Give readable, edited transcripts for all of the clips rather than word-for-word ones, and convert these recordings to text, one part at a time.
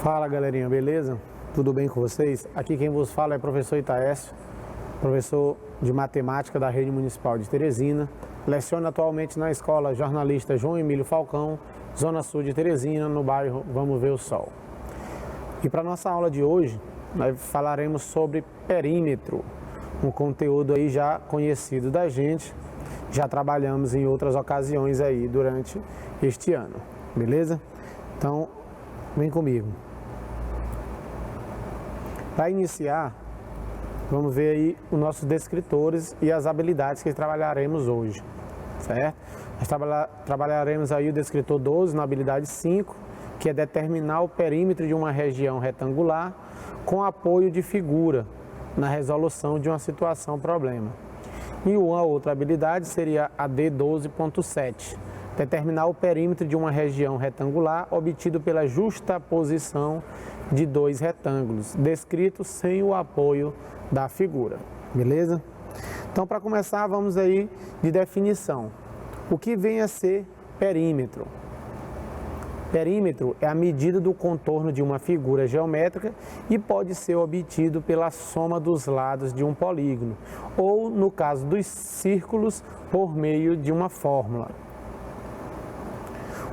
Fala galerinha, beleza? Tudo bem com vocês? Aqui quem vos fala é o professor Itaécio, professor de matemática da Rede Municipal de Teresina. Leciono atualmente na escola jornalista João Emílio Falcão, Zona Sul de Teresina, no bairro Vamos Ver o Sol. E para nossa aula de hoje, nós falaremos sobre perímetro, um conteúdo aí já conhecido da gente, já trabalhamos em outras ocasiões aí durante este ano, beleza? Então, vem comigo. Para iniciar, vamos ver aí os nossos descritores e as habilidades que trabalharemos hoje, certo? Nós trabalharemos aí o descritor 12 na habilidade 5, que é determinar o perímetro de uma região retangular com apoio de figura na resolução de uma situação problema. E uma outra habilidade seria a D12.7, determinar o perímetro de uma região retangular obtido pela justaposição de dois retângulos, descritos sem o apoio da figura, beleza? Então, para começar, vamos aí de definição. O que vem a ser perímetro? Perímetro é a medida do contorno de uma figura geométrica e pode ser obtido pela soma dos lados de um polígono, ou, no caso dos círculos, por meio de uma fórmula.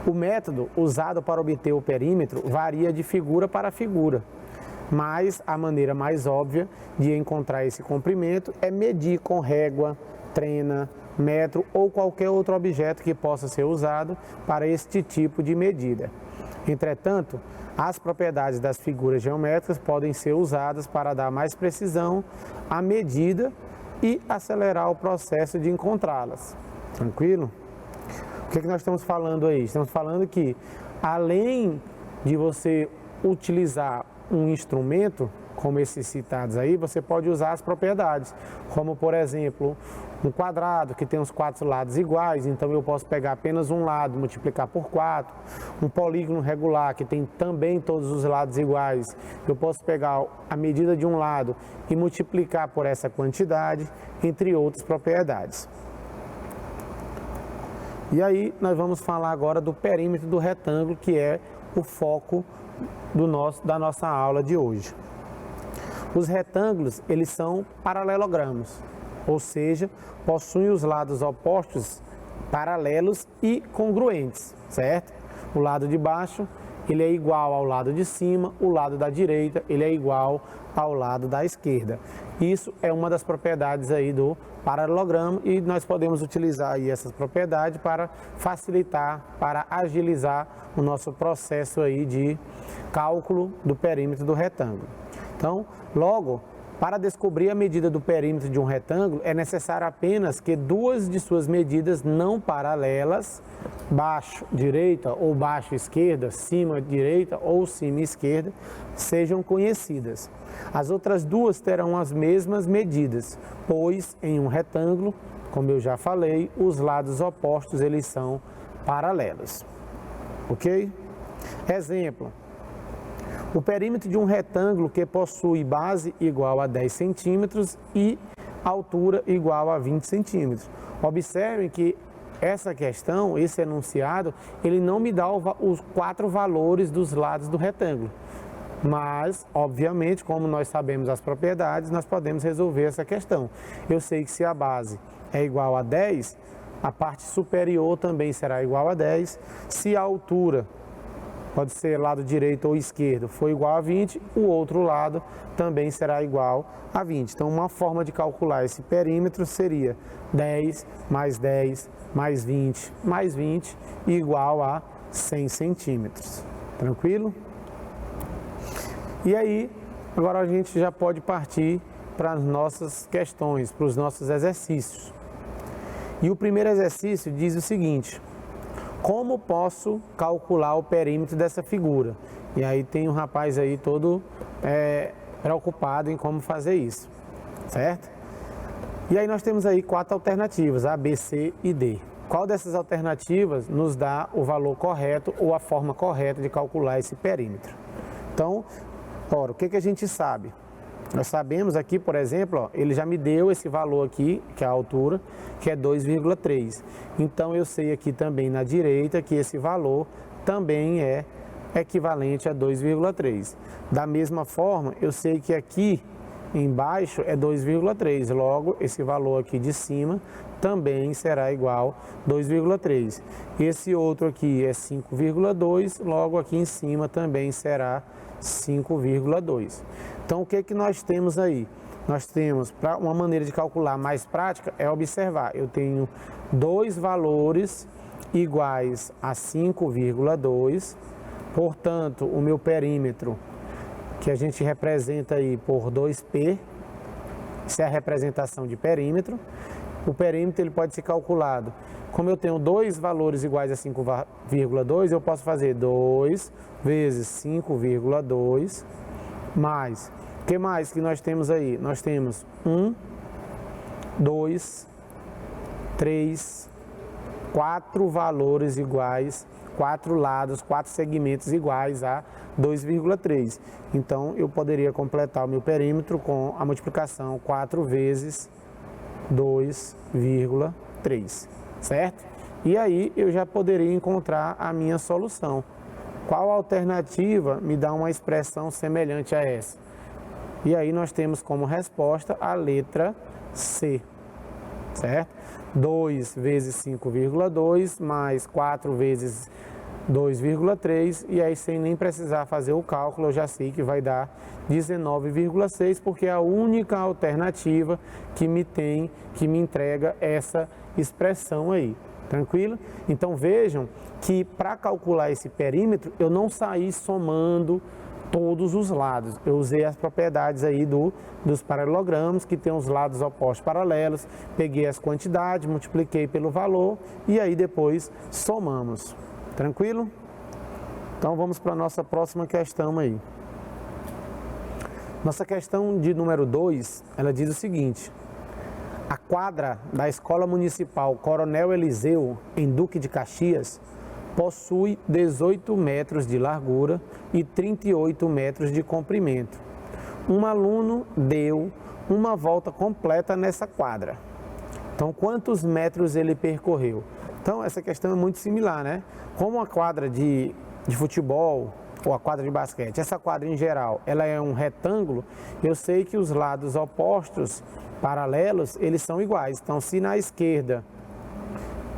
O método usado para obter o perímetro varia de figura para figura, mas a maneira mais óbvia de encontrar esse comprimento é medir com régua, trena, metro ou qualquer outro objeto que possa ser usado para este tipo de medida. Entretanto, as propriedades das figuras geométricas podem ser usadas para dar mais precisão à medida e acelerar o processo de encontrá-las. Tranquilo? O que nós estamos falando aí? Estamos falando que, além de você utilizar um instrumento, como esses citados aí, você pode usar as propriedades, como, por exemplo, um quadrado que tem os 4 lados iguais, então eu posso pegar apenas um lado, multiplicar por 4, um polígono regular que tem também todos os lados iguais, eu posso pegar a medida de um lado e multiplicar por essa quantidade, entre outras propriedades. E aí nós vamos falar agora do perímetro do retângulo, que é o foco da nossa aula de hoje. Os retângulos, eles são paralelogramos, ou seja, possuem os lados opostos paralelos e congruentes, certo? O lado de baixo, ele é igual ao lado de cima, o lado da direita, ele é igual ao lado da esquerda. Isso é uma das propriedades aí do paralelogramo e nós podemos utilizar aí essas propriedades para facilitar, para agilizar o nosso processo aí de cálculo do perímetro do retângulo. Então, logo, para descobrir a medida do perímetro de um retângulo, é necessário apenas que duas de suas medidas não paralelas, baixo direita ou baixo esquerda, cima direita ou cima esquerda, sejam conhecidas. As outras duas terão as mesmas medidas, pois em um retângulo, como eu já falei, os lados opostos eles são paralelos. Ok? Exemplo. O perímetro de um retângulo que possui base igual a 10 centímetros e altura igual a 20 centímetros. Observem que essa questão, esse enunciado, ele não me dá os 4 valores dos lados do retângulo. Mas, obviamente, como nós sabemos as propriedades, nós podemos resolver essa questão. Eu sei que se a base é igual a 10, a parte superior também será igual a 10. Se a altura, pode ser lado direito ou esquerdo, for igual a 20, o outro lado também será igual a 20. Então, uma forma de calcular esse perímetro seria 10 mais 10 mais 20 igual a 100 centímetros. Tranquilo? E aí, agora a gente já pode partir para as nossas questões, para os nossos exercícios. E o primeiro exercício diz o seguinte: como posso calcular o perímetro dessa figura? E aí tem um rapaz aí todo preocupado em como fazer isso, certo? E aí nós temos aí 4 alternativas, A, B, C e D. Qual dessas alternativas nos dá o valor correto ou a forma correta de calcular esse perímetro? Então, ora, o que a gente sabe? Nós sabemos aqui, por exemplo, ó, ele já me deu esse valor aqui, que é a altura, que é 2,3. Então, eu sei aqui também na direita que esse valor também é equivalente a 2,3. Da mesma forma, eu sei que aqui embaixo é 2,3, logo esse valor aqui de cima também será igual a 2,3. Esse outro aqui é 5,2, logo aqui em cima também será 5,2. Então o que nós temos aí? Nós temos, para uma maneira de calcular mais prática, é observar, eu tenho dois valores iguais a 5,2, portanto o meu perímetro, que a gente representa aí por 2P, isso é a representação de perímetro. O perímetro ele pode ser calculado, como eu tenho dois valores iguais a 5,2, eu posso fazer 2 vezes 5,2 mais, o que mais que nós temos aí? Nós temos 1, 2, 3, 4 valores iguais, 4 lados, 4 segmentos iguais a 2,3. Então, eu poderia completar o meu perímetro com a multiplicação 4 vezes 2,3, certo? E aí, eu já poderia encontrar a minha solução. Qual alternativa me dá uma expressão semelhante a essa? E aí, nós temos como resposta a letra C, certo? 2 vezes 5,2 mais 4 vezes 2,3, e aí sem nem precisar fazer o cálculo, eu já sei que vai dar 19,6, porque é a única alternativa que me entrega essa expressão aí, tranquilo? Então vejam que para calcular esse perímetro, eu não saí somando todos os lados, eu usei as propriedades aí dos paralelogramas, que tem os lados opostos paralelos, peguei as quantidades, multipliquei pelo valor, e aí depois somamos. Tranquilo? Então vamos para a nossa próxima questão aí. Nossa questão de número 2, ela diz o seguinte: a quadra da Escola Municipal Coronel Eliseu, em Duque de Caxias, possui 18 metros de largura e 38 metros de comprimento. Um aluno deu uma volta completa nessa quadra. Então, quantos metros ele percorreu? Então, essa questão é muito similar, né? Como a quadra de futebol ou a quadra de basquete, essa quadra em geral, ela é um retângulo, eu sei que os lados opostos, paralelos, eles são iguais. Então, se na esquerda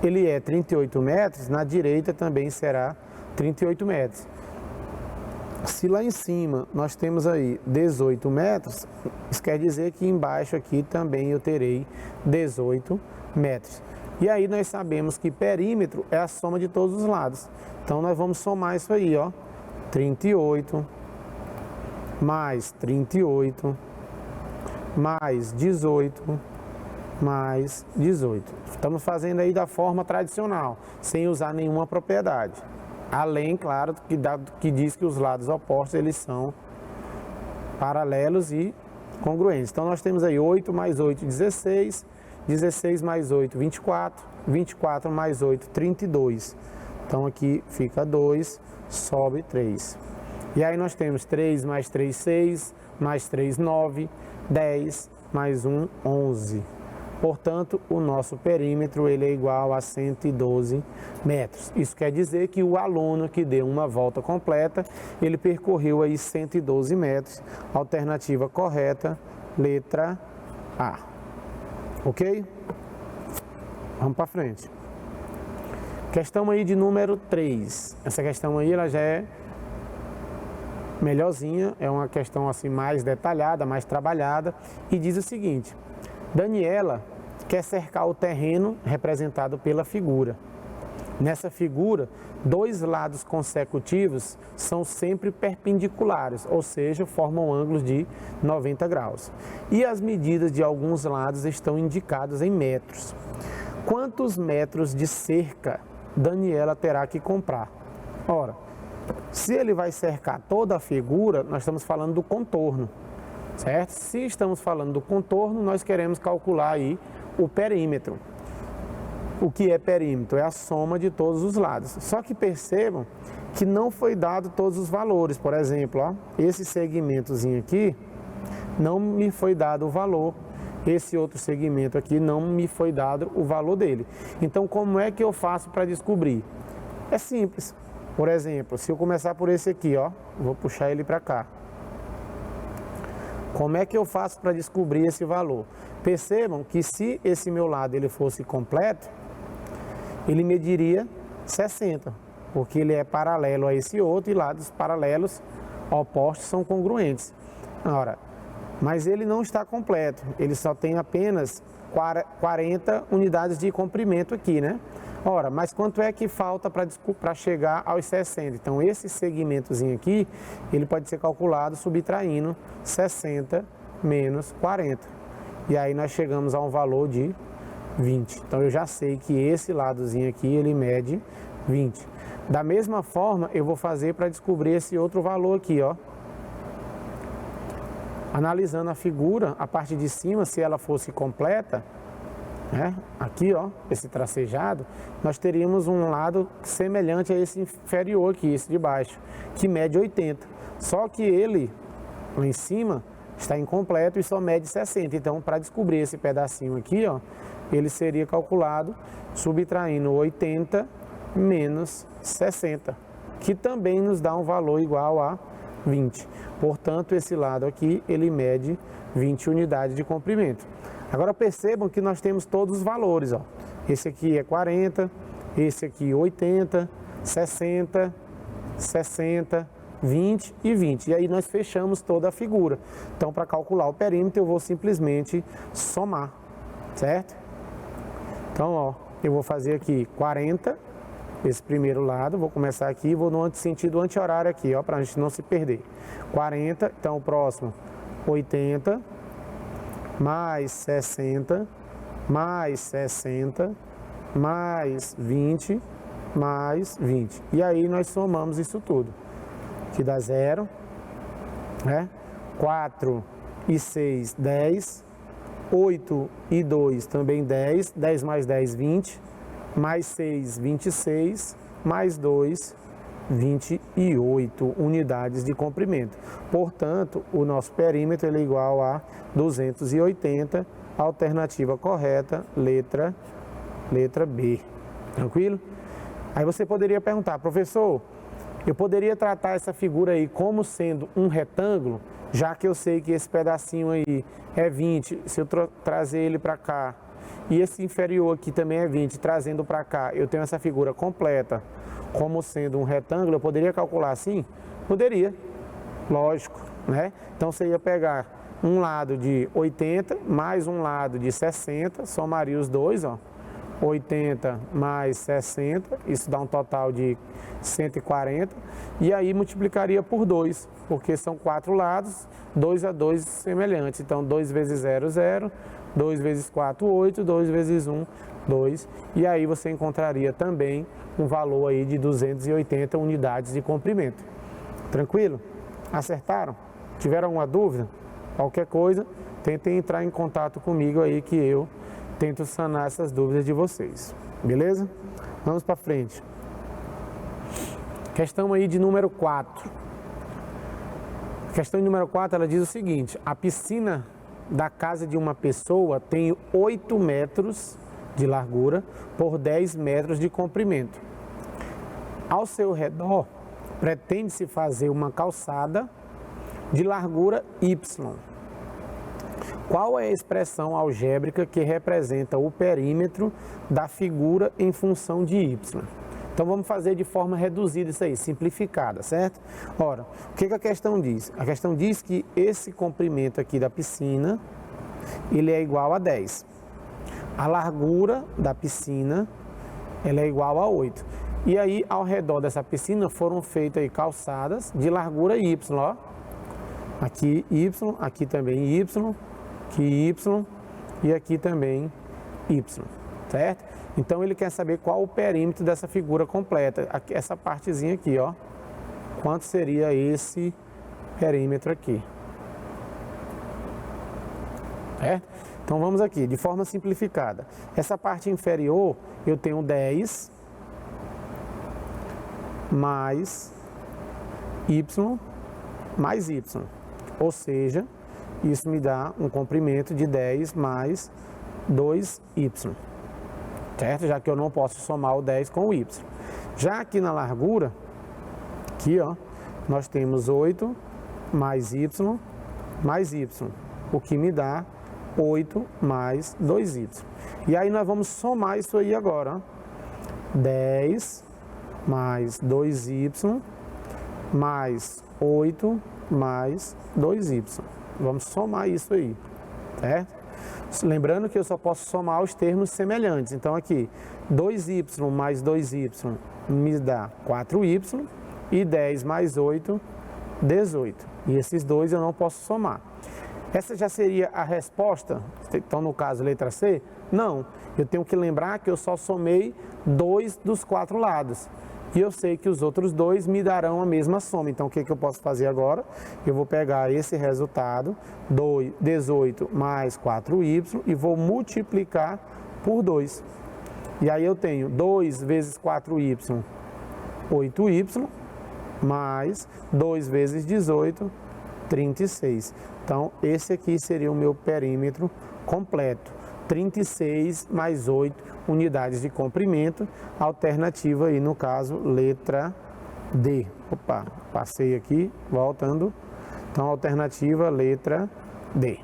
ele é 38 metros, na direita também será 38 metros. Se lá em cima nós temos aí 18 metros, isso quer dizer que embaixo aqui também eu terei 18 metros. E aí nós sabemos que perímetro é a soma de todos os lados. Então nós vamos somar isso aí, ó. 38 mais 38 mais 18 mais 18. Estamos fazendo aí da forma tradicional, sem usar nenhuma propriedade. Além, claro, que diz que os lados opostos eles são paralelos e congruentes. Então nós temos aí 8 mais 8, 16, 16 mais 8, 24, 24 mais 8, 32. Então aqui fica 2, sobe 3. E aí nós temos 3 mais 3, 6, mais 3, 9, 10, mais 1, 11. Portanto, o nosso perímetro ele é igual a 112 metros. Isso quer dizer que o aluno que deu uma volta completa, ele percorreu aí 112 metros. Alternativa correta, letra A. Ok? Vamos para frente. Questão aí de número 3. Essa questão aí ela já é melhorzinha, é uma questão assim mais detalhada, mais trabalhada, e diz o seguinte: Daniela quer cercar o terreno representado pela figura. Nessa figura, dois lados consecutivos são sempre perpendiculares, ou seja, formam ângulos de 90 graus. E as medidas de alguns lados estão indicadas em metros. Quantos metros de cerca Daniela terá que comprar? Ora, se ele vai cercar toda a figura, nós estamos falando do contorno, certo? Se estamos falando do contorno, nós queremos calcular aí o perímetro. O que é perímetro? É a soma de todos os lados. Só que percebam que não foi dado todos os valores. Por exemplo, ó, esse segmentozinho aqui não me foi dado o valor. Esse outro segmento aqui não me foi dado o valor dele. Então, como é que eu faço para descobrir? É simples. Por exemplo, se eu começar por esse aqui, ó, vou puxar ele para cá. Como é que eu faço para descobrir esse valor? Percebam que se esse meu lado ele fosse completo, ele mediria 60, porque ele é paralelo a esse outro e lados paralelos opostos são congruentes. Ora, mas ele não está completo, ele só tem apenas 40 unidades de comprimento aqui, né? Ora, mas quanto é que falta para chegar aos 60? Então, esse segmentozinho aqui, ele pode ser calculado subtraindo 60 menos 40. E aí nós chegamos a um valor de 20. Então, eu já sei que esse ladozinho aqui, ele mede 20. Da mesma forma, eu vou fazer para descobrir esse outro valor aqui, ó. Analisando a figura, a parte de cima, se ela fosse completa, né? Aqui, ó, esse tracejado, nós teríamos um lado semelhante a esse inferior aqui, esse de baixo, que mede 80. Só que ele, lá em cima, está incompleto e só mede 60. Então, para descobrir esse pedacinho aqui, ó, ele seria calculado subtraindo 80 menos 60, que também nos dá um valor igual a 20. Portanto, esse lado aqui, ele mede 20 unidades de comprimento. Agora percebam que nós temos todos os valores, ó. Esse aqui é 40, esse aqui 80, 60, 60, 20 e 20. E aí nós fechamos toda a figura. Então, para calcular o perímetro, eu vou simplesmente somar, certo? Então, ó, eu vou fazer aqui 40, esse primeiro lado, vou começar aqui, vou no sentido anti-horário aqui, ó, para a gente não se perder. 40, então o próximo 80, mais 60, mais 60, mais 20, mais 20. E aí nós somamos isso tudo, que dá 0, né? 4 e 6, 10, 8 e 2 também 10, 10 mais 10, 20, mais 6, 26, mais 2, 28 unidades de comprimento. Portanto, o nosso perímetro ele é igual a 280, alternativa correta, letra B. Tranquilo? Aí você poderia perguntar, professor, eu poderia tratar essa figura aí como sendo um retângulo, já que eu sei que esse pedacinho aí é 20, se eu trazer ele para cá, e esse inferior aqui também é 20, trazendo para cá, eu tenho essa figura completa como sendo um retângulo, eu poderia calcular assim? Poderia, lógico, né? Então você ia pegar um lado de 80 mais um lado de 60, somaria os dois, ó. 80 mais 60, isso dá um total de 140, e aí multiplicaria por 2, porque são 4 lados, 2 a 2 semelhantes. Então 2 vezes 0, 0, 2 vezes 4, 8, 2 vezes 1, 2, e aí você encontraria também um valor aí de 280 unidades de comprimento. Tranquilo? Acertaram? Tiveram alguma dúvida? Qualquer coisa, tentem entrar em contato comigo aí que eu tento sanar essas dúvidas de vocês. Beleza? Vamos para frente. Questão aí de número 4. A questão de número 4, ela diz o seguinte: a piscina da casa de uma pessoa tem 8 metros de largura por 10 metros de comprimento. Ao seu redor, pretende-se fazer uma calçada de largura Y. Qual é a expressão algébrica que representa o perímetro da figura em função de Y? Então vamos fazer de forma reduzida isso aí, simplificada, certo? Ora, o que a questão diz? A questão diz que esse comprimento aqui da piscina, ele é igual a 10. A largura da piscina, ela é igual a 8. E aí, ao redor dessa piscina, foram feitas aí calçadas de largura Y, ó. Aqui Y, aqui também Y, aqui Y e aqui também Y, certo? Então ele quer saber qual o perímetro dessa figura completa, essa partezinha aqui, ó. Quanto seria esse perímetro aqui? Certo? Então vamos aqui, de forma simplificada. Essa parte inferior eu tenho 10 mais Y mais Y, ou seja, isso me dá um comprimento de 10 mais 2Y, certo? Já que eu não posso somar o 10 com o Y. Já aqui na largura, Aqui, ó, nós temos 8 mais y, o que me dá 8 mais 2y. E aí nós vamos somar isso aí agora, ó. 10 mais 2y mais 8 mais 2y. Vamos somar isso aí, certo? Lembrando que eu só posso somar os termos semelhantes. Então aqui, 2y mais 2y me dá 4y e 10 mais 8, 18. E esses dois eu não posso somar. Essa já seria a resposta? Então, no caso, letra C? Não. Eu tenho que lembrar que eu só somei 2 dos 4 lados. E eu sei que os outros 2 me darão a mesma soma. Então, o que eu posso fazer agora? Eu vou pegar esse resultado, 18 mais 4y, e vou multiplicar por 2. E aí eu tenho 2 vezes 4y, 8y, mais 2 vezes 18, 36. Então, esse aqui seria o meu perímetro completo. 36 mais 8 unidades de comprimento, alternativa aí no caso, letra D. Opa, passei aqui, voltando. Então, alternativa, letra D.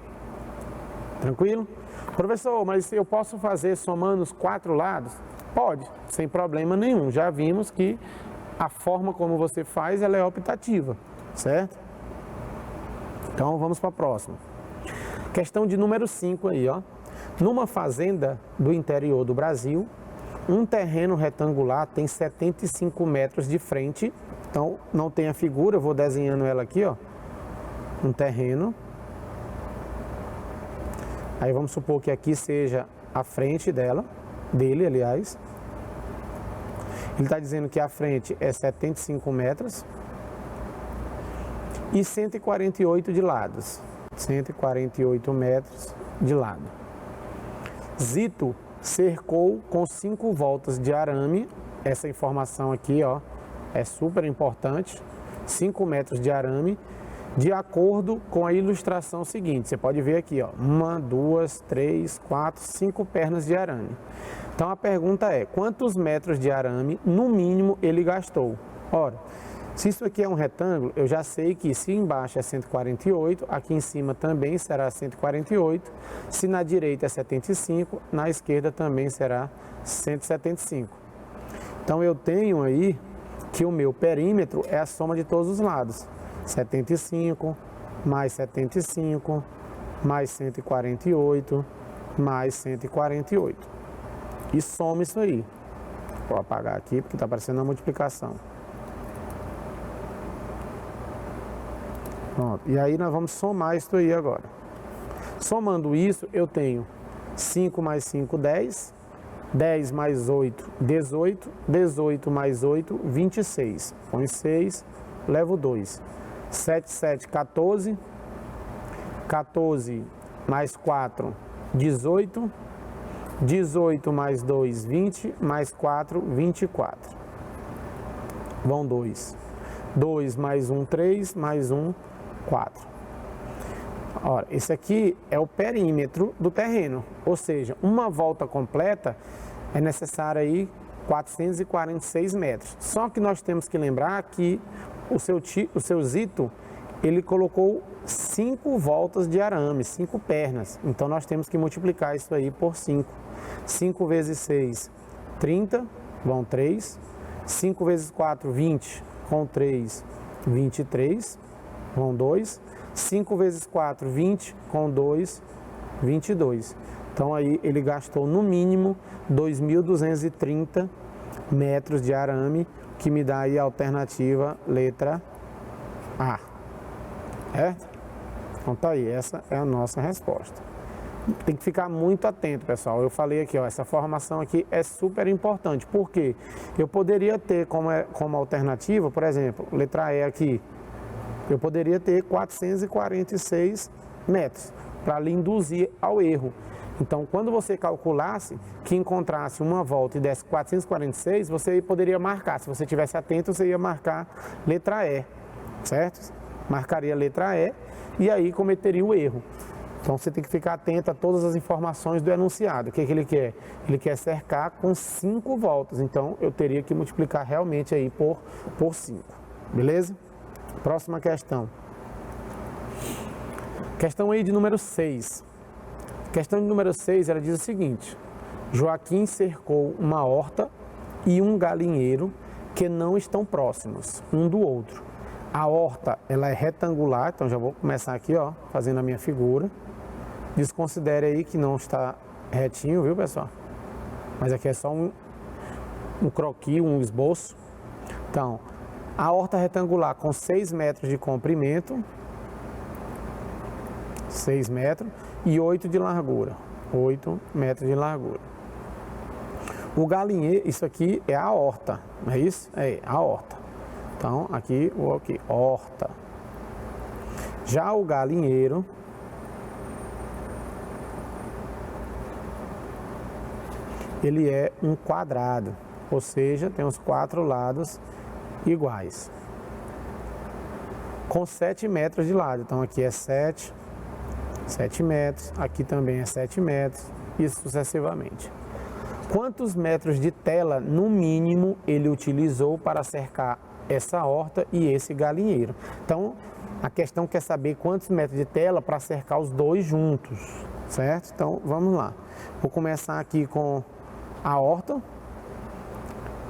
Tranquilo? Professor, mas eu posso fazer somando os 4 lados? Pode, sem problema nenhum. Já vimos que a forma como você faz, ela é optativa, certo? Então, vamos para a próxima. Questão de número 5 aí, ó. Numa fazenda do interior do Brasil, um terreno retangular tem 75 metros de frente. Então, não tem a figura, eu vou desenhando ela aqui, ó. Um terreno. Aí vamos supor que aqui seja a frente dele, aliás. Ele está dizendo que a frente é 75 metros e 148 de lados. 148 metros de lado. Zito cercou com 5 voltas de arame. Essa informação aqui, ó, é super importante. 5 metros de arame, de acordo com a ilustração seguinte. Você pode ver aqui, ó, 1, 2, 3, 4, 5 pernas de arame. Então a pergunta é, quantos metros de arame, no mínimo, ele gastou? Ora, se isso aqui é um retângulo, eu já sei que se embaixo é 148, aqui em cima também será 148. Se na direita é 75, na esquerda também será 175. Então eu tenho aí que o meu perímetro é a soma de todos os lados. 75, mais 75, mais 148, mais 148. E soma isso aí. Vou apagar aqui porque está aparecendo a multiplicação. Pronto. E aí nós vamos somar isso aí agora. Somando isso, eu tenho 5 mais 5, 10. 10 mais 8, 18. 18 mais 8, 26. Põe 6, levo 2. 7, 7, 14. 14 mais 4, 18. 18 mais 2, 20, mais 4, 24. Vão 2. 2 mais 1, 3, mais 1, 4. Ora, esse aqui é o perímetro do terreno, ou seja, uma volta completa é necessária aí 446 metros. Só que nós temos que lembrar que o seu Zito, ele colocou 5 voltas de arame, 5 pernas. Então nós temos que multiplicar isso aí por 5. 5 vezes 6, 30, vão 3. 5 vezes 4, 20, com 3, 23, vão 2. 5 vezes 4, 20, com 2, 22. Então aí ele gastou no mínimo 2.230 metros de arame, que me dá aí a alternativa letra A. Certo? Então tá aí, essa é a nossa resposta. Tem que ficar muito atento, pessoal. Eu falei aqui, ó, essa formação aqui é super importante. Por quê? Eu poderia ter como alternativa, por exemplo, letra E aqui, eu poderia ter 446 metros, para lhe induzir ao erro. Então, quando você calculasse que encontrasse uma volta e desse 446, você poderia marcar. Se você estivesse atento, você ia marcar letra E, certo? Marcaria a letra E e aí cometeria o erro. Então você tem que ficar atento a todas as informações do enunciado. O que ele quer? Ele quer cercar com 5 voltas. Então eu teria que multiplicar realmente aí por 5. beleza? Próxima questão. Questão aí de número 6. Questão de número 6, ela diz o seguinte: Joaquim cercou uma horta e um galinheiro que não estão próximos um do outro. A horta, ela é retangular, então já vou começar aqui, ó, fazendo a minha figura. Desconsidere aí que não está retinho, viu, pessoal? Mas aqui é só um croquis, um esboço. Então, a horta retangular com 6 metros de comprimento, 6 metros, e 8 de largura, 8 metros de largura. O galinheiro, isso aqui é a horta, não é isso? É a horta. Então, aqui, horta. Já o galinheiro, ele é um quadrado, ou seja, tem os 4 lados iguais, com 7 metros de lado. Então, aqui é 7 metros, aqui também é 7 metros, e sucessivamente. Quantos metros de tela, no mínimo, ele utilizou para cercar essa horta e esse galinheiro? Então, a questão quer saber quantos metros de tela para cercar os dois juntos, certo? Então, vamos lá. Vou começar aqui com a horta,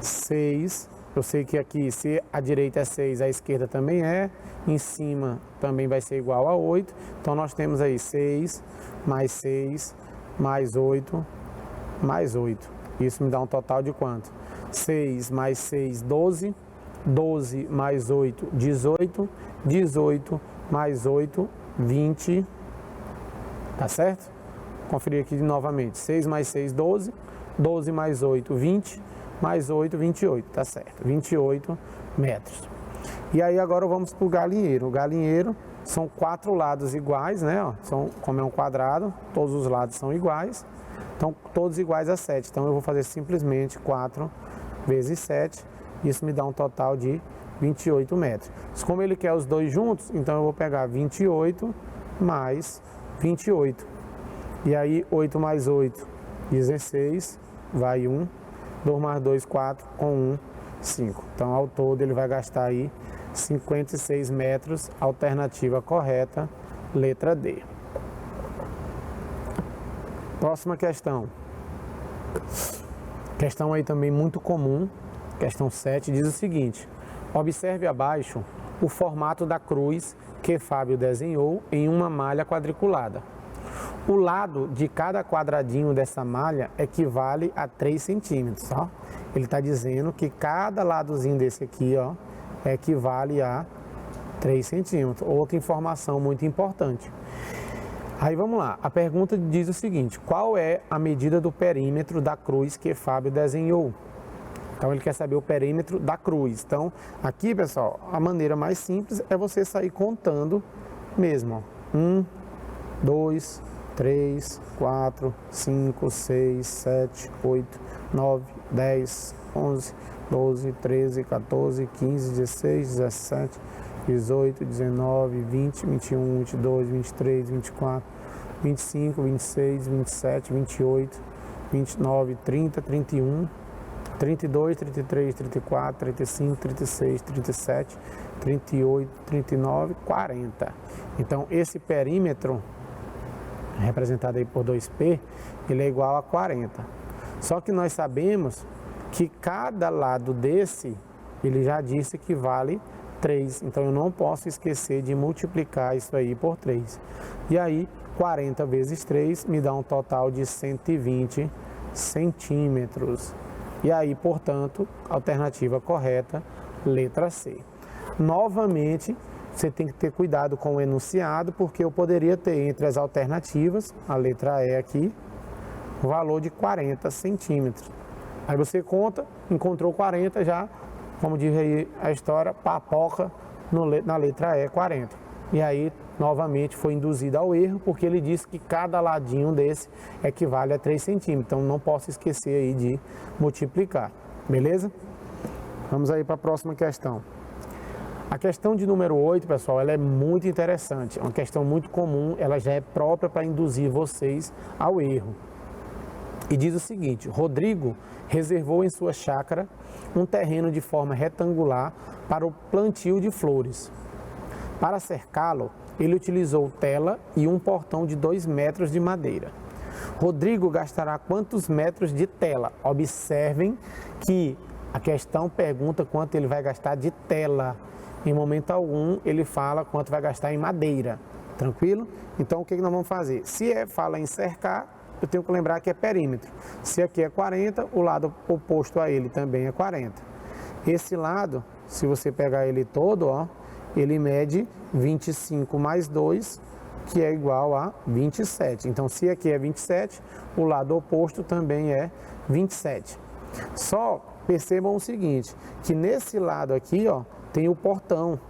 6. Eu sei que aqui, se a direita é 6, a esquerda também é. Em cima também vai ser igual a 8. Então, nós temos aí 6, mais 8, mais 8. Isso me dá um total de quanto? 6 mais 6, 12. 12 mais 8, 18. 18 mais 8, 20. Tá certo? Conferir aqui novamente. 6 mais 6, 12. 12 mais 8, 20. Mais 8, 28, tá certo, 28 metros. E aí agora vamos para o galinheiro. O galinheiro são 4 lados iguais, né? Ó, como é um quadrado, todos os lados são iguais. Então, todos iguais a 7. Então, eu vou fazer simplesmente 4 vezes 7. Isso me dá um total de 28 metros. Como ele quer os dois juntos, então eu vou pegar 28 mais 28. E aí, 8 mais 8, 16, vai 1. 2 mais 2, 4, com 1, 5. Então, ao todo, ele vai gastar aí 56 metros, alternativa correta, letra D. Próxima questão. Questão aí também muito comum, questão 7, diz o seguinte: observe abaixo o formato da cruz que Fábio desenhou em uma malha quadriculada. O lado de cada quadradinho dessa malha equivale a 3 centímetros, ó. Ele está dizendo que cada ladozinho desse aqui, ó, equivale a 3 centímetros. Outra informação muito importante. Aí vamos lá, a pergunta diz o seguinte: qual é a medida do perímetro da cruz que Fábio desenhou? Então ele quer saber o perímetro da cruz. Então aqui, pessoal, a maneira mais simples é você sair contando mesmo, ó. 1, 2, 3, 4, 5, 6, 7, 8, 9, 10, 11, 12, 13, 14, 15, 16, 17, 18, 19, 20, 21, 22, 23, 24, 25, 26, 27, 28, 29, 30, 31, 32, 33, 34, 35, 36, 37, 38, 39, 40. Então, esse perímetro, representado aí por 2P, ele é igual a 40. Só que nós sabemos que cada lado desse, ele já disse que vale 3. Então, eu não posso esquecer de multiplicar isso aí por 3. E aí, 40 vezes 3 me dá um total de 120 centímetros. E aí, portanto, alternativa correta, letra C. Novamente, você tem que ter cuidado com o enunciado, porque eu poderia ter entre as alternativas, a letra E aqui, o valor de 40 centímetros. Aí você conta, encontrou 40, já, como diz aí a história, papoca na letra E, 40. E aí, novamente, foi induzido ao erro, porque ele disse que cada ladinho desse equivale a 3 centímetros. Então, não posso esquecer aí de multiplicar. Beleza? Vamos aí para a próxima questão. A questão de número 8, pessoal, ela é muito interessante. É uma questão muito comum, ela já é própria para induzir vocês ao erro. E diz o seguinte: Rodrigo reservou em sua chácara um terreno de forma retangular para o plantio de flores. Para cercá-lo, ele utilizou tela e um portão de 2 metros de madeira. Rodrigo gastará quantos metros de tela? Observem que a questão pergunta quanto ele vai gastar de tela. Em momento algum ele fala quanto vai gastar em madeira. Tranquilo? Então o que nós vamos fazer? Se fala em cercar, eu tenho que lembrar que é perímetro. Se aqui é 40, o lado oposto a ele também é 40. Esse lado, se você pegar ele todo, ó, ele mede 25 mais 2, que é igual a 27. Então, se aqui é 27, o lado oposto também é 27. Só percebam o seguinte, que nesse lado aqui, ó, tem o portão.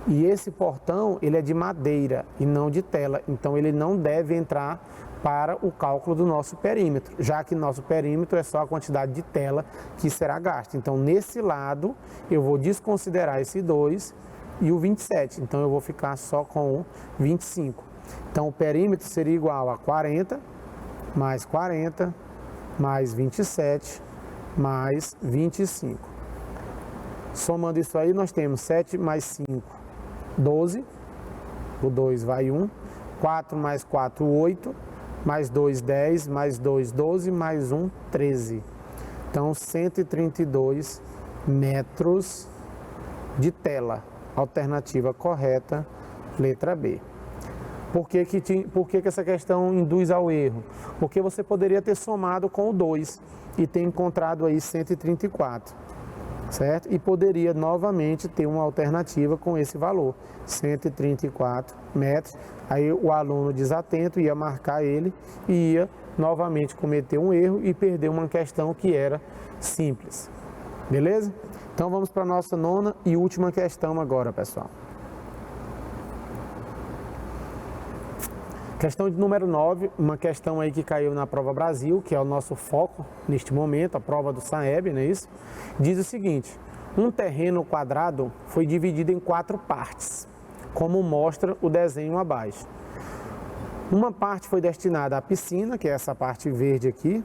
E esse portão, ele é de madeira e não de tela. Então, ele não deve entrar para o cálculo do nosso perímetro, já que nosso perímetro é só a quantidade de tela que será gasta. Então, nesse lado, eu vou desconsiderar esse 2 e o 27. Então, eu vou ficar só com o 25. Então, o perímetro seria igual a 40 mais 40 mais 27 mais 25. Somando isso aí, nós temos 7 mais 5, 12. O 2 vai 1. 4 mais 4, 8. Mais 2, 10. Mais 2, 12. Mais 1, 13. Então, 132 metros de tela. Alternativa correta, letra B. Por que essa questão induz ao erro? Porque você poderia ter somado com o 2 e ter encontrado aí 134, certo? E poderia novamente ter uma alternativa com esse valor, 134 metros. Aí o aluno desatento ia marcar ele e ia novamente cometer um erro e perder uma questão que era simples. Beleza? Então vamos para a nossa 9ª e última questão agora, pessoal. Questão de número 9, uma questão aí que caiu na Prova Brasil, que é o nosso foco neste momento, a prova do SAEB, não é isso? Diz o seguinte: um terreno quadrado foi dividido em 4 partes, como mostra o desenho abaixo. Uma parte foi destinada à piscina, que é essa parte verde aqui,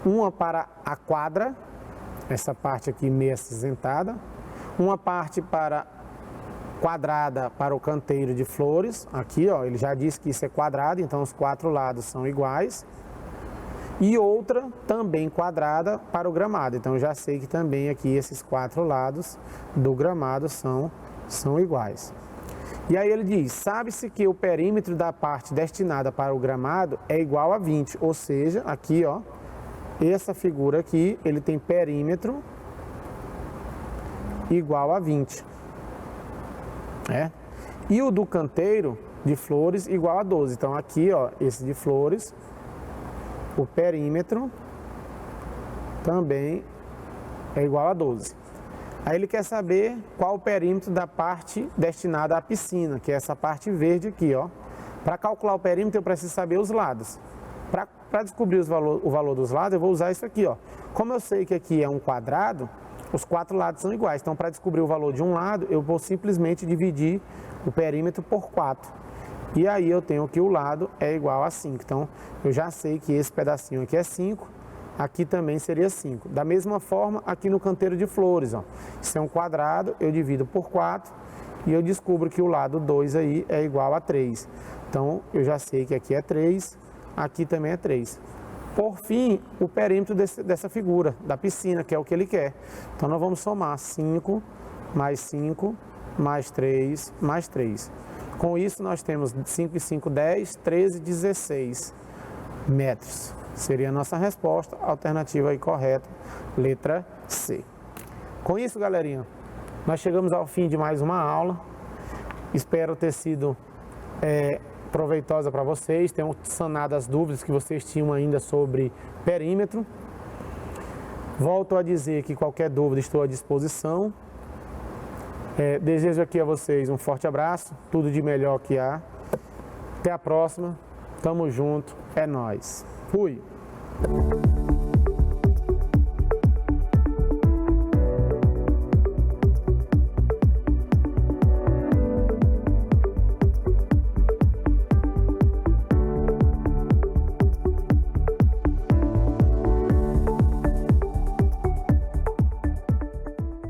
uma para a quadra, essa parte aqui meio acinzentada, uma parte quadrada para o canteiro de flores, aqui ó, ele já disse que isso é quadrado, então os 4 lados são iguais, e outra também quadrada para o gramado, então eu já sei que também aqui esses 4 lados do gramado são iguais. E aí ele diz, sabe-se que o perímetro da parte destinada para o gramado é igual a 20, ou seja, aqui ó, essa figura aqui, ele tem perímetro igual a 20. E o do canteiro de flores igual a 12. Então aqui, ó, esse de flores, o perímetro também é igual a 12. Aí ele quer saber qual o perímetro da parte destinada à piscina, que é essa parte verde aqui, ó. Para calcular o perímetro eu preciso saber os lados. Para descobrir o valor dos lados, eu vou usar isso aqui, ó. Como eu sei que aqui é um quadrado, os 4 lados são iguais. Então, para descobrir o valor de um lado, eu vou simplesmente dividir o perímetro por 4. E aí eu tenho que o lado é igual a 5. Então, eu já sei que esse pedacinho aqui é 5, aqui também seria 5. Da mesma forma, aqui no canteiro de flores, ó. Isso é um quadrado, eu divido por 4 e eu descubro que o lado 2 aí é igual a 3. Então, eu já sei que aqui é 3, aqui também é 3. Por fim, o perímetro dessa figura, da piscina, que é o que ele quer. Então, nós vamos somar 5 mais 3 mais 3. Com isso, nós temos 5 e 5, 10, 13, 16 metros. Seria a nossa resposta, alternativa aí correta, letra C. Com isso, galerinha, nós chegamos ao fim de mais uma aula. Espero ter sido proveitosa para vocês, tenham sanado as dúvidas que vocês tinham ainda sobre perímetro. Volto a dizer que qualquer dúvida estou à disposição. Desejo aqui a vocês um forte abraço, tudo de melhor que há. Até a próxima, tamo junto, é nóis. Fui!